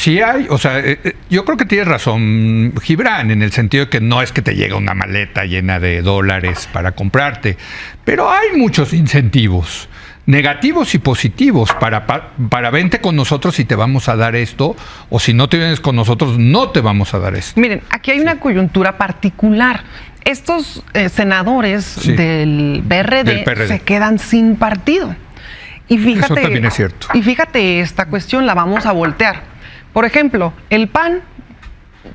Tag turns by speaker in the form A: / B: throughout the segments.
A: Sí hay, o sea, yo creo que tienes razón, Gibran, en el sentido de que no es que te llegue una maleta llena de dólares para comprarte, pero hay muchos incentivos, negativos y positivos, para vente con nosotros y te vamos a dar esto, o si no te vienes con nosotros, no te vamos a dar esto.
B: Miren, aquí hay una coyuntura particular. Estos senadores del PRD se quedan sin partido. Y fíjate,
A: eso también es cierto.
B: Y fíjate, esta cuestión la vamos a voltear. Por ejemplo, el PAN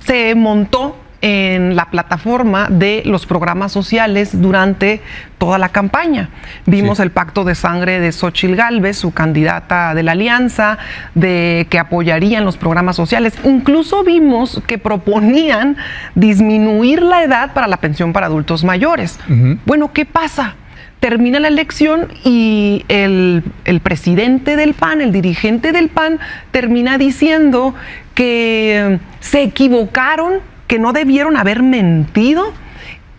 B: se montó en la plataforma de los programas sociales durante toda la campaña. Vimos el pacto de sangre de Xóchitl Gálvez, su candidata de la alianza, de que apoyarían los programas sociales. Incluso vimos que proponían disminuir la edad para la pensión para adultos mayores. Bueno, ¿qué pasa? Termina la elección y el presidente del PAN, el dirigente del PAN, termina diciendo que se equivocaron, que no debieron haber mentido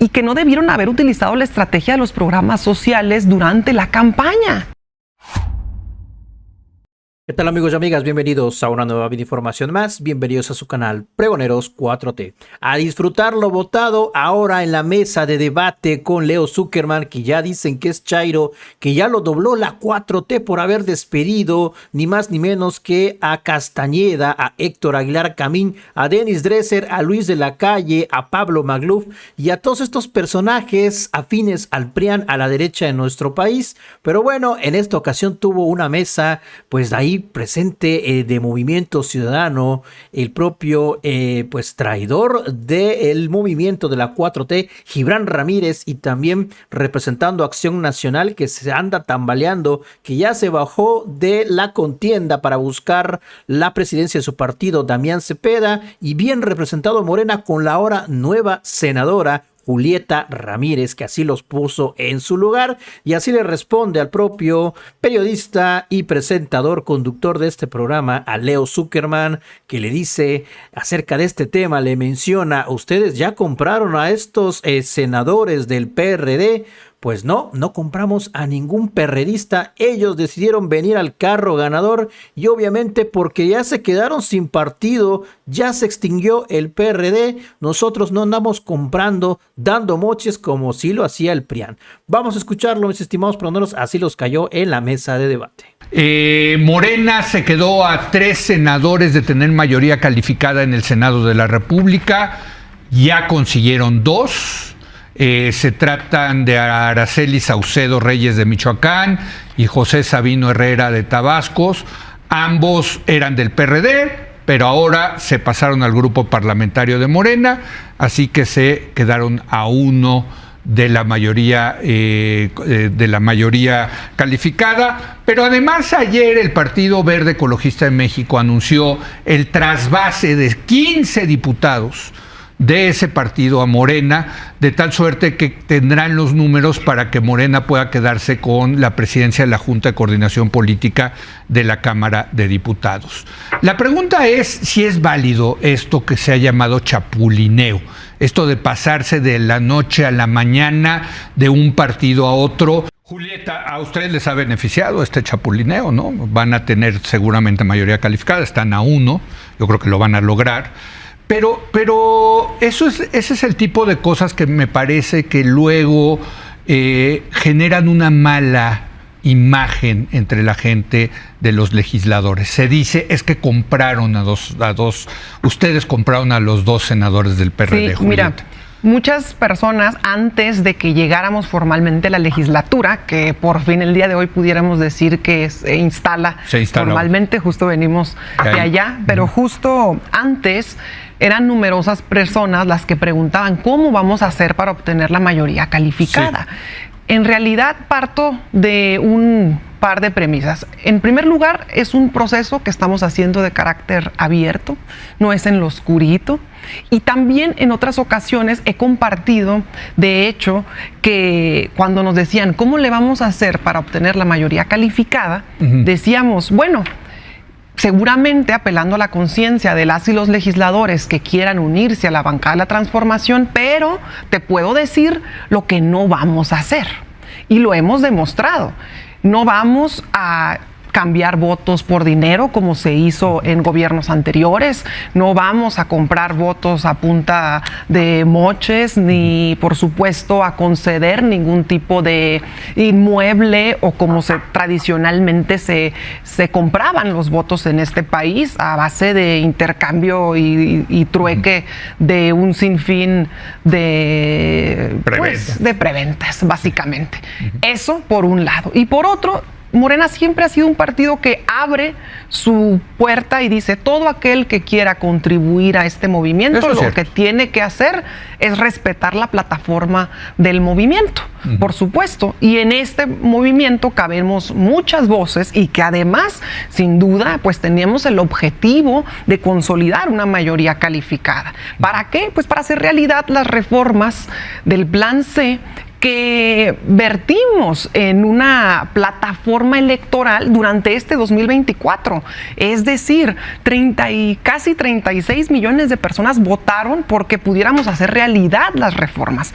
B: y que no debieron haber utilizado la estrategia de los programas sociales durante la campaña.
C: ¿Qué tal, amigos y amigas? Bienvenidos a una nueva información más. Bienvenidos a su canal Pregoneros 4T. A disfrutar lo votado ahora en la mesa de debate con Leo Zuckerman, que ya dicen que es chairo, que ya lo dobló la 4T por haber despedido ni más ni menos que a Castañeda, a Héctor Aguilar Camín, a Denis Dresser, a Luis de la Calle, a Pablo Magluf y a todos estos personajes afines al PRIAN a la derecha de nuestro país. Pero bueno, en esta ocasión tuvo una mesa, pues de ahí presente de Movimiento Ciudadano, el propio pues traidor del movimiento de la 4T, Gibran Ramírez, y también representando Acción Nacional, que se anda tambaleando, que ya se bajó de la contienda para buscar la presidencia de su partido, Damián Cepeda, y bien representado Morena con la ahora nueva senadora Julieta Ramírez, que así los puso en su lugar, y así le responde al propio periodista y presentador, conductor de este programa, a Leo Zuckerman, que le dice acerca de este tema, le menciona: ¿ustedes ya compraron a estos senadores del PRD? Pues no compramos a ningún perredista. Ellos decidieron venir al carro ganador y obviamente porque ya se quedaron sin partido, ya se extinguió el PRD. Nosotros no andamos comprando, dando moches como si lo hacía el PRIAN. Vamos a escucharlo, mis estimados pregoneros, así los cayó en la mesa de debate.
A: Morena se quedó a 3 senadores de tener mayoría calificada en el Senado de la República. Ya consiguieron 2. Se tratan de Araceli Saucedo Reyes de Michoacán y José Sabino Herrera de Tabasco. Ambos eran del PRD, pero ahora se pasaron al grupo parlamentario de Morena, así que se quedaron a 1 de la mayoría calificada. Pero además ayer el Partido Verde Ecologista de México anunció el trasvase de 15 diputados de ese partido a Morena, de tal suerte que tendrán los números para que Morena pueda quedarse con la presidencia de la Junta de Coordinación Política de la Cámara de Diputados. La pregunta es si es válido esto que se ha llamado chapulineo, esto de pasarse de la noche a la mañana de un partido a otro. Julieta, a ustedes les ha beneficiado este chapulineo, ¿no? Van a tener seguramente mayoría calificada, están a 1, yo creo que lo van a lograr. Pero ese es el tipo de cosas que me parece que luego generan una mala imagen entre la gente de los legisladores. Se dice, es que compraron a dos, ustedes compraron a los 2 senadores del PRD,
B: sí,
A: Julieta.
B: Mira, muchas personas, antes de que llegáramos formalmente a la legislatura, que por fin el día de hoy pudiéramos decir que se instala formalmente, justo venimos de allá, pero justo antes eran numerosas personas las que preguntaban cómo vamos a hacer para obtener la mayoría calificada. Sí. En realidad parto de un par de premisas. En primer lugar, es un proceso que estamos haciendo de carácter abierto, no es en lo oscurito. Y también en otras ocasiones he compartido, de hecho, que cuando nos decían ¿cómo le vamos a hacer para obtener la mayoría calificada? Decíamos, bueno, seguramente apelando a la conciencia de las y los legisladores que quieran unirse a la bancada de la transformación, pero te puedo decir lo que no vamos a hacer. Y lo hemos demostrado. No vamos a cambiar votos por dinero como se hizo en gobiernos anteriores. No vamos a comprar votos a punta de moches, ni por supuesto a conceder ningún tipo de inmueble o como tradicionalmente se compraban los votos en este país, a base de intercambio y trueque de un sinfín de preventas, básicamente. Eso por un lado. Y por otro, Morena siempre ha sido un partido que abre su puerta y dice: todo aquel que quiera contribuir a este movimiento, lo que tiene que hacer es respetar la plataforma del movimiento, por supuesto. Y en este movimiento cabemos muchas voces y que además, sin duda, pues teníamos el objetivo de consolidar una mayoría calificada. ¿Para qué? Pues para hacer realidad las reformas del Plan C que vertimos en una plataforma electoral durante este 2024. Es decir, casi 36 millones de personas votaron porque pudiéramos hacer realidad las reformas.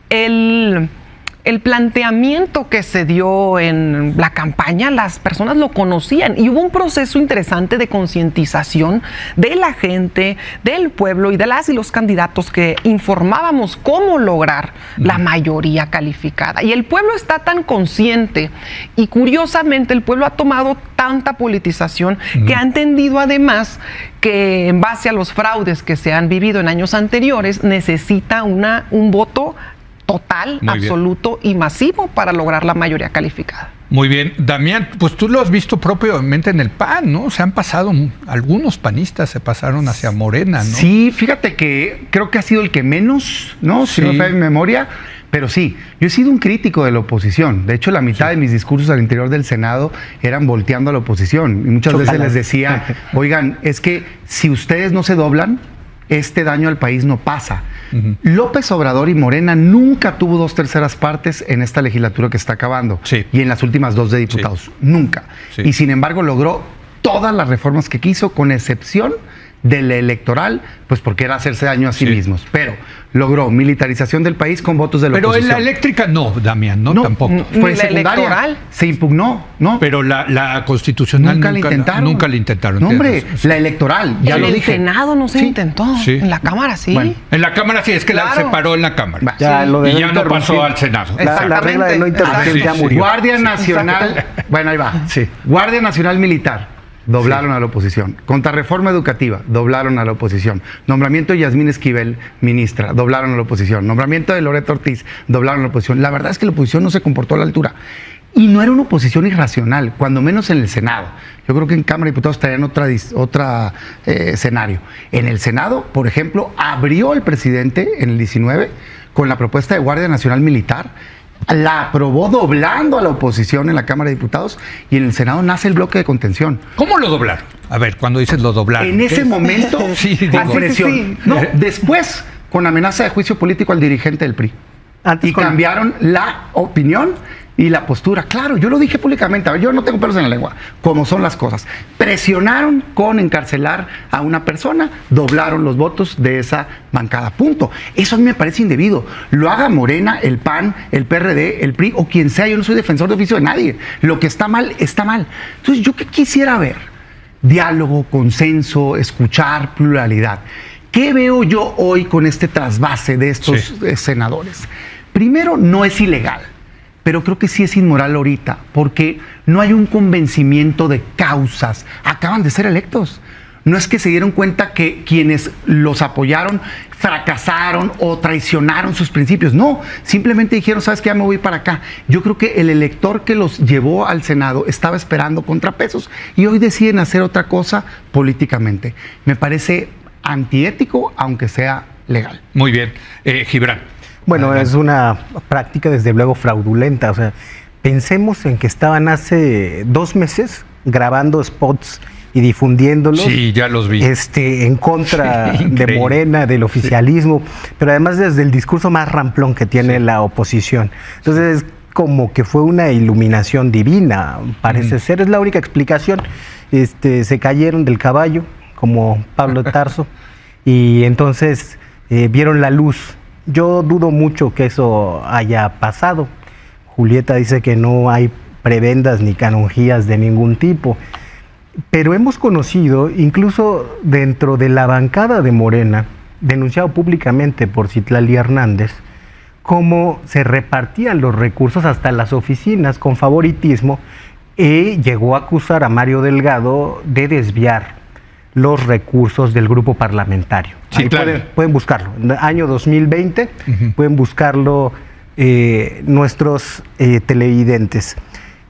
B: El planteamiento que se dio en la campaña, las personas lo conocían y hubo un proceso interesante de concientización de la gente, del pueblo y de las y los candidatos que informábamos cómo lograr la mayoría calificada. Y el pueblo está tan consciente y curiosamente el pueblo ha tomado tanta politización que ha entendido además que en base a los fraudes que se han vivido en años anteriores necesita un voto total, absoluto y masivo para lograr la mayoría calificada.
A: Muy bien. Damián, pues tú lo has visto propiamente en el PAN, ¿no? Se han pasado, algunos panistas se pasaron hacia Morena, ¿no?
D: Sí, fíjate que creo que ha sido el que menos, ¿no? Si no me falla mi memoria, pero sí, yo he sido un crítico de la oposición. De hecho, la mitad de mis discursos al interior del Senado eran volteando a la oposición. Y muchas veces les decía, oigan, es que si ustedes no se doblan, este daño al país no pasa. López Obrador y Morena nunca tuvo 2/3 partes en esta legislatura que está acabando. Y en las últimas 2 de diputados. Nunca. Y sin embargo logró todas las reformas que quiso, con excepción de la electoral, pues porque era hacerse daño a sí mismos. Pero logró militarización del país con votos de la oposición.
A: Pero en la eléctrica no, Damián, no tampoco.
D: Fue secundaria, se impugnó, ¿no?
A: Pero la constitucional nunca la intentaron. Nunca la intentaron.
D: No, hombre, la electoral, ya lo dije.
B: En el Senado no se intentó, en la Cámara sí.
A: Bueno, en la Cámara sí, es que la separó en la Cámara.
D: Ya,
A: y ya no pasó al Senado.
D: La regla de no intervención ya murió. Guardia Nacional, bueno, ahí va. Guardia Nacional Militar. Doblaron a la oposición. Contrarreforma educativa, doblaron a la oposición. Nombramiento de Yasmín Esquivel, ministra, doblaron a la oposición. Nombramiento de Loreto Ortiz, doblaron a la oposición. La verdad es que la oposición no se comportó a la altura. Y no era una oposición irracional, cuando menos en el Senado. Yo creo que en Cámara de Diputados traían otro escenario. En el Senado, por ejemplo, abrió el presidente en el 19 con la propuesta de Guardia Nacional Militar. La aprobó doblando a la oposición en la Cámara de Diputados y en el Senado nace el bloque de contención.
A: ¿Cómo lo doblaron? A ver, cuando dices lo doblaron.
D: En ese momento, presión. No, después, con amenaza de juicio político al dirigente del PRI. Y cambiaron la opinión y la postura. Claro, yo lo dije públicamente, a ver, yo no tengo pelos en la lengua, como son las cosas. Presionaron con encarcelar a una persona, doblaron los votos de esa bancada, punto. Eso a mí me parece indebido. Lo haga Morena, el PAN, el PRD, el PRI o quien sea, yo no soy defensor de oficio de nadie. Lo que está mal, está mal. Entonces, ¿yo qué quisiera ver? Diálogo, consenso, escuchar, pluralidad. ¿Qué veo yo hoy con este trasvase de estos senadores? Primero, no es ilegal, pero creo que sí es inmoral ahorita, porque no hay un convencimiento de causas. Acaban de ser electos. No es que se dieron cuenta que quienes los apoyaron fracasaron o traicionaron sus principios. No, simplemente dijeron, ¿sabes qué? Ya me voy para acá. Yo creo que el elector que los llevó al Senado estaba esperando contrapesos y hoy deciden hacer otra cosa políticamente. Me parece antiético, aunque sea legal.
A: Muy bien. Gibran.
E: Bueno, es una práctica desde luego fraudulenta. O sea, pensemos en que estaban hace 2 meses grabando spots y difundiéndolos.
A: Sí, ya los vi.
E: En contra de Morena, del oficialismo, pero además desde el discurso más ramplón que tiene la oposición. Entonces, como que fue una iluminación divina, parece ser. Es la única explicación. Se cayeron del caballo, como Pablo de Tarso, y entonces vieron la luz. Yo dudo mucho que eso haya pasado. Julieta dice que no hay prebendas ni canonjías de ningún tipo. Pero hemos conocido, incluso dentro de la bancada de Morena, denunciado públicamente por Citlali Hernández, cómo se repartían los recursos hasta las oficinas con favoritismo, y llegó a acusar a Mario Delgado de desviar los recursos del grupo parlamentario.
A: Sí,
E: ahí
A: claro.
E: pueden buscarlo. En el año 2020 pueden buscarlo nuestros televidentes.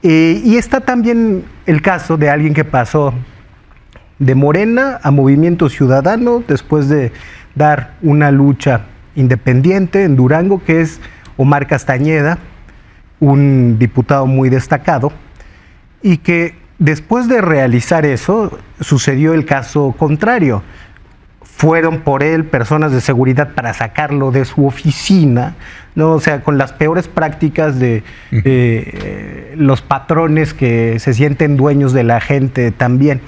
E: Y está también el caso de alguien que pasó de Morena a Movimiento Ciudadano después de dar una lucha independiente en Durango, que es Omar Castañeda, un diputado muy destacado, y que después de realizar eso sucedió el caso contrario. Fueron por él personas de seguridad para sacarlo de su oficina, ¿no? O sea, con las peores prácticas de los patrones que se sienten dueños de la gente también.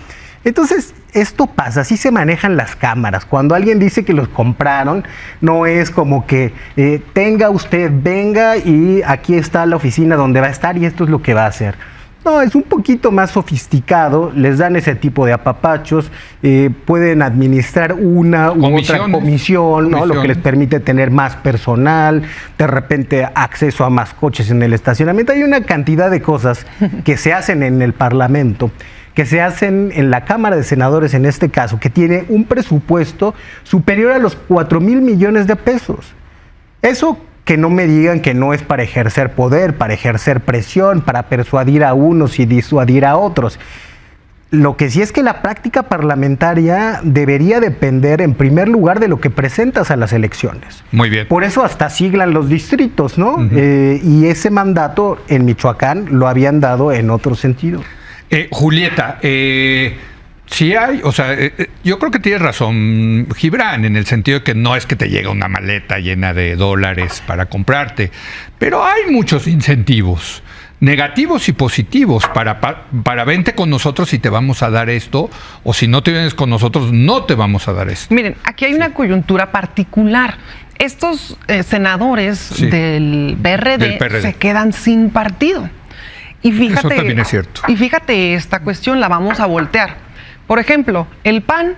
E: Entonces, esto pasa, así se manejan las cámaras. Cuando alguien dice que los compraron, no es como que tenga usted, venga y aquí está la oficina donde va a estar y esto es lo que va a hacer. No, es un poquito más sofisticado, les dan ese tipo de apapachos, pueden administrar una u otra comisión, ¿no? Lo que les permite tener más personal, de repente acceso a más coches en el estacionamiento. Hay una cantidad de cosas que se hacen en el Parlamento, que se hacen en la Cámara de Senadores en este caso, que tiene un presupuesto superior a los 4,000 millones de pesos. Eso que no me digan que no es para ejercer poder, para ejercer presión, para persuadir a unos y disuadir a otros. Lo que sí es que la práctica parlamentaria debería depender en primer lugar de lo que presentas a las elecciones.
A: Muy bien.
E: Por eso hasta siglan los distritos, ¿no? Y ese mandato en Michoacán lo habían dado en otro sentido.
A: Julieta, sí hay, o sea, yo creo que tienes razón, Gibran, en el sentido de que no es que te llega una maleta llena de dólares para comprarte, pero hay muchos incentivos, negativos y positivos, para vente con nosotros y te vamos a dar esto, o si no te vienes con nosotros, no te vamos a dar esto.
B: Miren, aquí hay una coyuntura particular. Estos senadores del PRD se quedan sin partido. Y fíjate,
A: eso también es cierto.
B: Y fíjate, esta cuestión la vamos a voltear. Por ejemplo, el PAN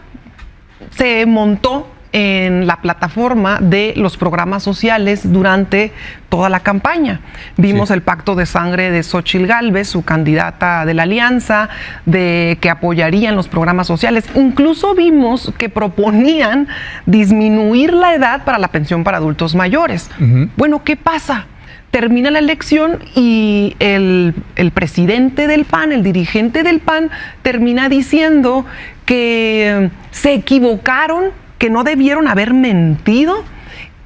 B: se montó en la plataforma de los programas sociales durante toda la campaña. Vimos el pacto de sangre de Xóchitl Gálvez, su candidata de la alianza, de que apoyarían los programas sociales. Incluso vimos que proponían disminuir la edad para la pensión para adultos mayores. Bueno, ¿qué pasa? Termina la elección y el presidente del PAN, el dirigente del PAN, termina diciendo que se equivocaron, que no debieron haber mentido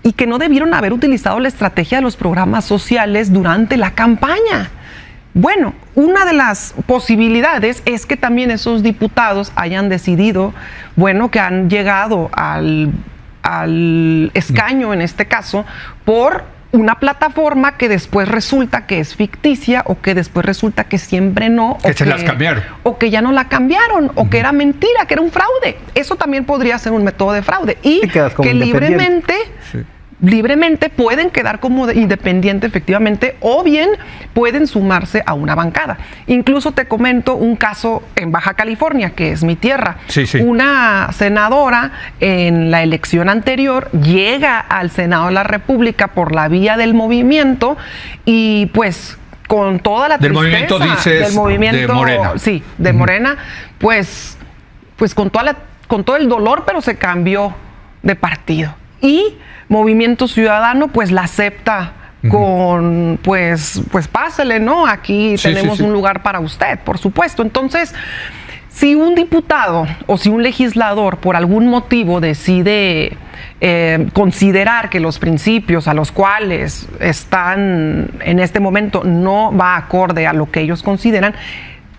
B: y que no debieron haber utilizado la estrategia de los programas sociales durante la campaña. Bueno, una de las posibilidades es que también esos diputados hayan decidido, bueno, que han llegado al escaño, en este caso, por una plataforma que después resulta que es ficticia o que después resulta que siempre no.
A: Que se las cambiaron.
B: O que ya no la cambiaron o que era mentira, que era un fraude. Eso también podría ser un método de fraude. Y que libremente pueden quedar como independiente efectivamente o bien pueden sumarse a una bancada. Incluso te comento un caso en Baja California, que es mi tierra. Una senadora en la elección anterior llega al Senado de la República por la vía del movimiento y pues con toda la tristeza
A: del movimiento de Morena.
B: Sí, de Morena, pues con todo el dolor, pero se cambió de partido. Y Movimiento Ciudadano pues la acepta con pues pásele, ¿no? Aquí tenemos un lugar para usted, por supuesto. Entonces, si un diputado o si un legislador por algún motivo decide considerar que los principios a los cuales están en este momento no va acorde a lo que ellos consideran,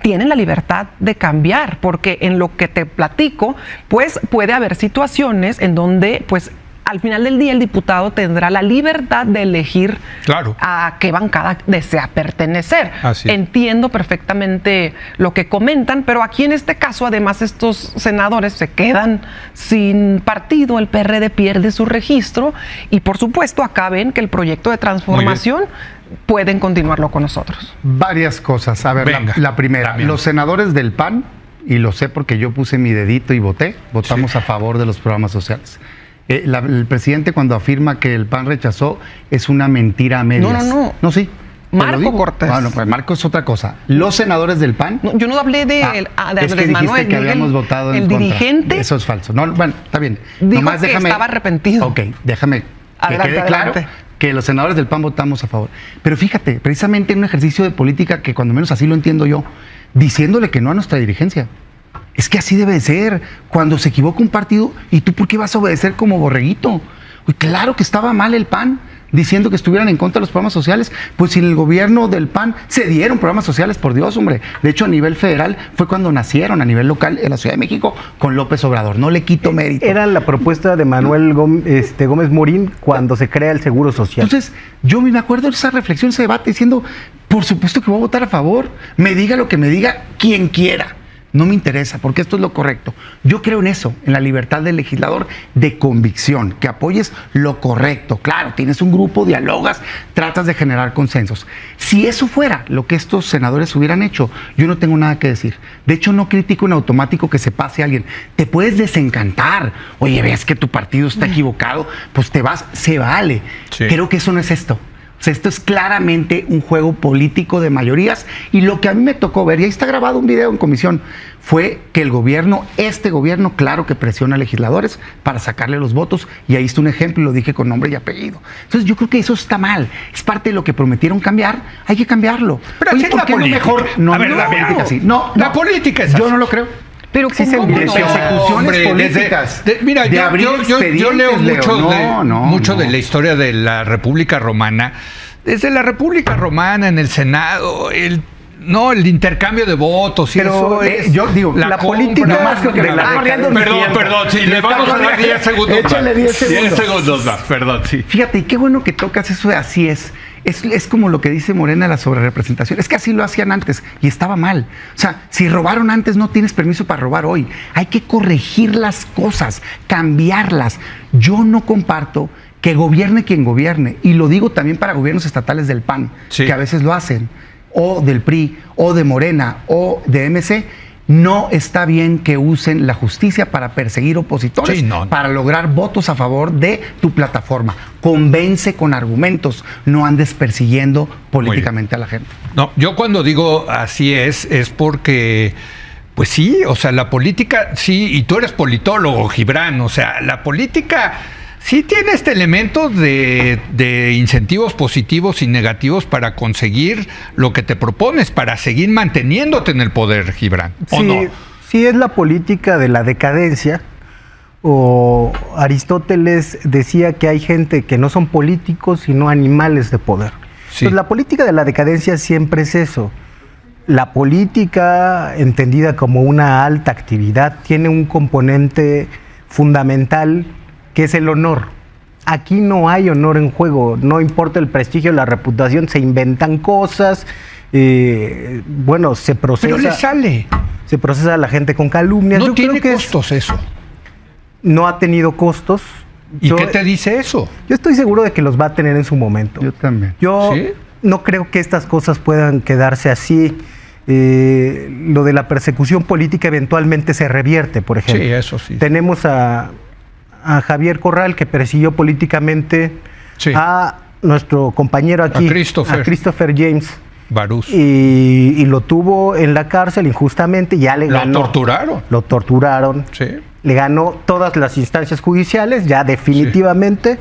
B: tienen la libertad de cambiar, porque en lo que te platico, pues puede haber situaciones en donde pues al final del día el diputado tendrá la libertad de elegir a qué bancada desea pertenecer. Entiendo perfectamente lo que comentan, pero aquí en este caso, además, estos senadores se quedan sin partido, el PRD pierde su registro y, por supuesto, acá ven que el proyecto de transformación pueden continuarlo con nosotros.
D: Varias cosas. A ver, la primera, los senadores del PAN, y lo sé porque yo puse mi dedito y votamos a favor de los programas sociales. El presidente, cuando afirma que el PAN rechazó, es una mentira a medias. No, sí.
B: Marco Cortés.
D: Bueno, pues Marco es otra cosa. Los senadores del PAN.
B: No, yo no hablé de
D: Andrés Manuel. Que habíamos votado en contra.
B: Dirigente.
D: Eso es falso. No, bueno, está bien.
B: Dijo nomás que estaba arrepentido.
D: Ok, déjame que quede claro que los senadores del PAN votamos a favor. Pero fíjate, precisamente en un ejercicio de política que cuando menos así lo entiendo yo, diciéndole que no a nuestra dirigencia. Es que así debe de ser. Cuando se equivoca un partido, ¿y tú por qué vas a obedecer como borreguito? Uy, claro que estaba mal el PAN, diciendo que estuvieran en contra de los programas sociales. Pues si en el gobierno del PAN se dieron programas sociales, por Dios, hombre. De hecho, a nivel federal fue cuando nacieron, a nivel local, en la Ciudad de México, con López Obrador. No le quito mérito.
E: Era la propuesta de Manuel Gómez Morín cuando se crea el Seguro Social.
D: Entonces, yo me acuerdo de esa reflexión, ese debate, diciendo, por supuesto que voy a votar a favor. Me diga lo que me diga quien quiera. No me interesa, porque esto es lo correcto. Yo creo en eso, en la libertad del legislador de convicción, que apoyes lo correcto. Claro, tienes un grupo, dialogas, tratas de generar consensos. Si eso fuera lo que estos senadores hubieran hecho, yo no tengo nada que decir. De hecho, no critico en automático que se pase a alguien. Te puedes desencantar. Oye, ves que tu partido está equivocado, pues te vas, se vale. Sí. Creo que eso no es esto. O sea, esto es claramente un juego político de mayorías y lo que a mí me tocó ver, y ahí está grabado un video en comisión, fue que el gobierno, este gobierno, claro que presiona a legisladores para sacarle los votos y ahí está un ejemplo y lo dije con nombre y apellido. Entonces yo creo que eso está mal, es parte de lo que prometieron cambiar, hay que cambiarlo.
A: Pero oye, ¿por qué no mejor? No, a ver, la política sí. No, la política es así.
D: Yo no lo creo.
B: Pero
D: sí, de persecuciones políticas.
A: Mira, yo leo mucho de la historia de la República Romana. Desde la República Romana, en el Senado, el intercambio de votos.
D: Pero yo digo, la política más que
A: Perdón, sí, le vamos a dar 10 segundos.
D: Échale 10 segundos.
A: 10 segundos más, perdón, sí.
D: Fíjate, y qué bueno que tocas eso de así es. Es como lo que dice Morena, la sobrerepresentación. Es que así lo hacían antes y estaba mal. O sea, si robaron antes, no tienes permiso para robar hoy. Hay que corregir las cosas, cambiarlas. Yo no comparto que gobierne quien gobierne. Y lo digo también para gobiernos estatales del PAN, que a veces lo hacen, o del PRI, o de Morena, o de MC. No está bien que usen la justicia para perseguir opositores, para lograr votos a favor de tu plataforma. Convence con argumentos, no andes persiguiendo políticamente a la gente.
A: No, yo cuando digo así es porque, pues sí, o sea, la política, sí, y tú eres politólogo, Gibran, o sea, la política sí tiene este elemento de incentivos positivos y negativos para conseguir lo que te propones, para seguir manteniéndote en el poder, Gibran, ¿o no?
E: Sí, es la política de la decadencia. O Aristóteles decía que hay gente que no son políticos, sino animales de poder. Sí. Entonces, la política de la decadencia siempre es eso. La política, entendida como una alta actividad, tiene un componente fundamental que es el honor. Aquí no hay honor en juego, no importa el prestigio, la reputación, se inventan cosas, se procesa.
A: Pero le sale.
E: Se procesa a la gente con calumnias.
A: No tiene costos eso.
E: No ha tenido costos.
A: ¿Y qué te dice eso?
E: Yo estoy seguro de que los va a tener en su momento.
D: Yo también.
E: Yo no creo que estas cosas puedan quedarse así. Lo de la persecución política eventualmente se revierte, por ejemplo.
A: Sí, eso sí.
E: Tenemos a Javier Corral, que persiguió políticamente a nuestro compañero aquí, a Christopher James
A: Barús.
E: Y lo tuvo en la cárcel injustamente, ya le ganó. Lo torturaron.
A: Sí.
E: Le ganó todas las instancias judiciales, ya definitivamente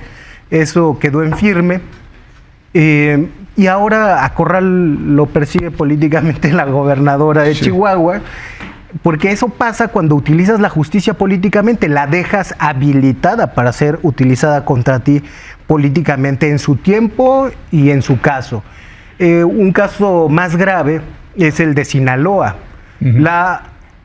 E: eso quedó en firme. Y ahora a Corral lo persigue políticamente la gobernadora de Chihuahua. Porque eso pasa cuando utilizas la justicia políticamente, la dejas habilitada para ser utilizada contra ti políticamente en su tiempo y en su caso. Un caso más grave es el de Sinaloa, la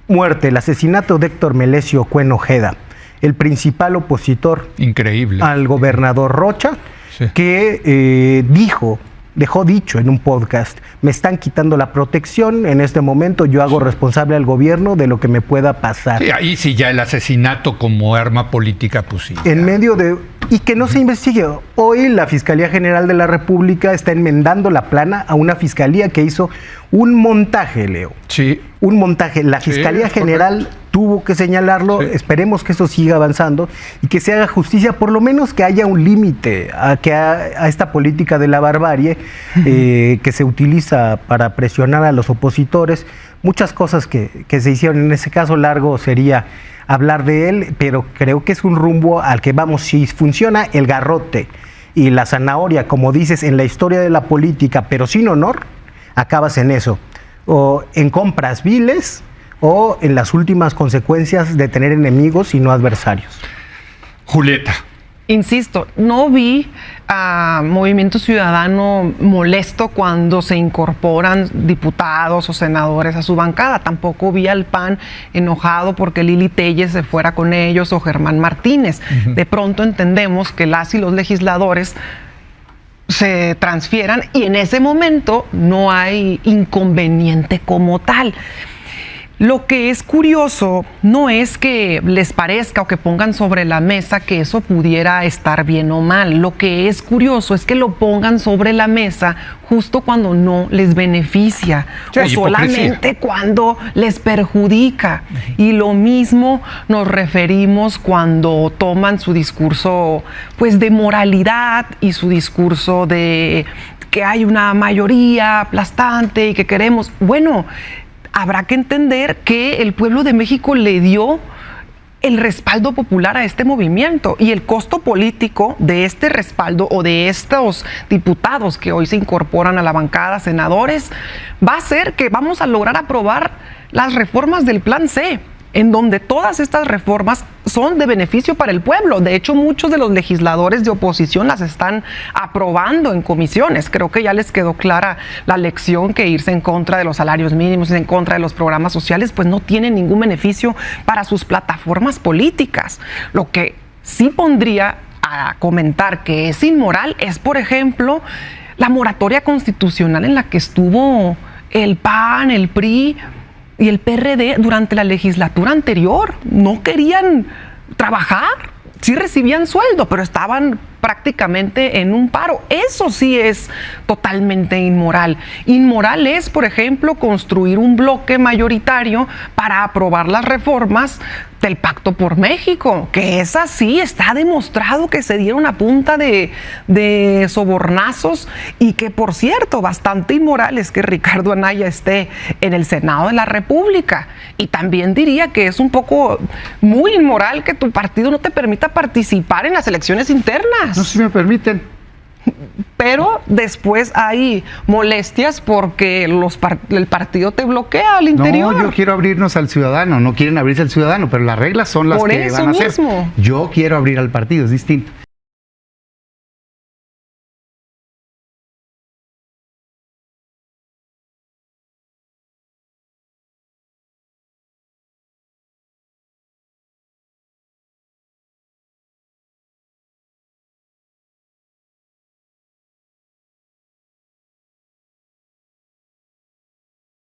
E: muerte, el asesinato de Héctor Melesio Cuen Ojeda. el principal opositor
A: increíble
E: al gobernador Rocha, sí, que dejó dicho en un podcast: me están quitando la protección, en este momento yo hago responsable al gobierno de lo que me pueda pasar.
A: Sí, ahí sí ya el asesinato como arma política, pues sí.
E: En medio de... Y que no se investigue. Hoy la Fiscalía General de la República está enmendando la plana a una fiscalía que hizo un montaje, Leo.
A: Sí.
E: Un montaje. La Fiscalía General tuvo que señalarlo. Sí. Esperemos que eso siga avanzando y que se haga justicia, por lo menos que haya un límite a esta política de la barbarie que se utiliza para presionar a los opositores. Muchas cosas que se hicieron. En ese caso largo sería hablar de él, pero creo que es un rumbo al que vamos. Si funciona el garrote y la zanahoria, como dices, en la historia de la política, pero sin honor, acabas en eso, o en compras viles, o en las últimas consecuencias de tener enemigos y no adversarios.
A: Julieta.
B: Insisto, no vi a Movimiento Ciudadano molesto cuando se incorporan diputados o senadores a su bancada. Tampoco vi al PAN enojado porque Lili Telles se fuera con ellos o Germán Martínez. De pronto entendemos que las y los legisladores se transfieran y en ese momento no hay inconveniente como tal. Lo que es curioso no es que les parezca o que pongan sobre la mesa que eso pudiera estar bien o mal. Lo que es curioso es que lo pongan sobre la mesa justo cuando no les beneficia, sí, o solamente cuando les perjudica. Y lo mismo nos referimos cuando toman su discurso, pues, de moralidad y su discurso de que hay una mayoría aplastante y que queremos... Bueno, habrá que entender que el pueblo de México le dio el respaldo popular a este movimiento y el costo político de este respaldo o de estos diputados que hoy se incorporan a la bancada, senadores, va a ser que vamos a lograr aprobar las reformas del Plan C, en donde todas estas reformas son de beneficio para el pueblo. De hecho, muchos de los legisladores de oposición las están aprobando en comisiones. Creo que ya les quedó clara la lección, que irse en contra de los salarios mínimos, en contra de los programas sociales, pues no tiene ningún beneficio para sus plataformas políticas. Lo que sí pondría a comentar que es inmoral es, por ejemplo, la moratoria constitucional en la que estuvo el PAN, el PRI y el PRD durante la legislatura anterior. No querían trabajar, sí recibían sueldo, pero estaban prácticamente en un paro. Eso sí es totalmente inmoral. Inmoral es, por ejemplo, construir un bloque mayoritario para aprobar las reformas del Pacto por México, que es así, está demostrado que se dieron a punta de sobornazos y que, por cierto, bastante inmoral es que Ricardo Anaya esté en el Senado de la República. Y también diría que es un poco muy inmoral que tu partido no te permita participar en las elecciones internas.
D: No sé si me permiten.
B: Pero después hay molestias porque el partido te bloquea al interior.
D: No, yo quiero abrirnos al ciudadano, no quieren abrirse al ciudadano, pero las reglas son las que van a hacer. Yo quiero abrir al partido, es distinto.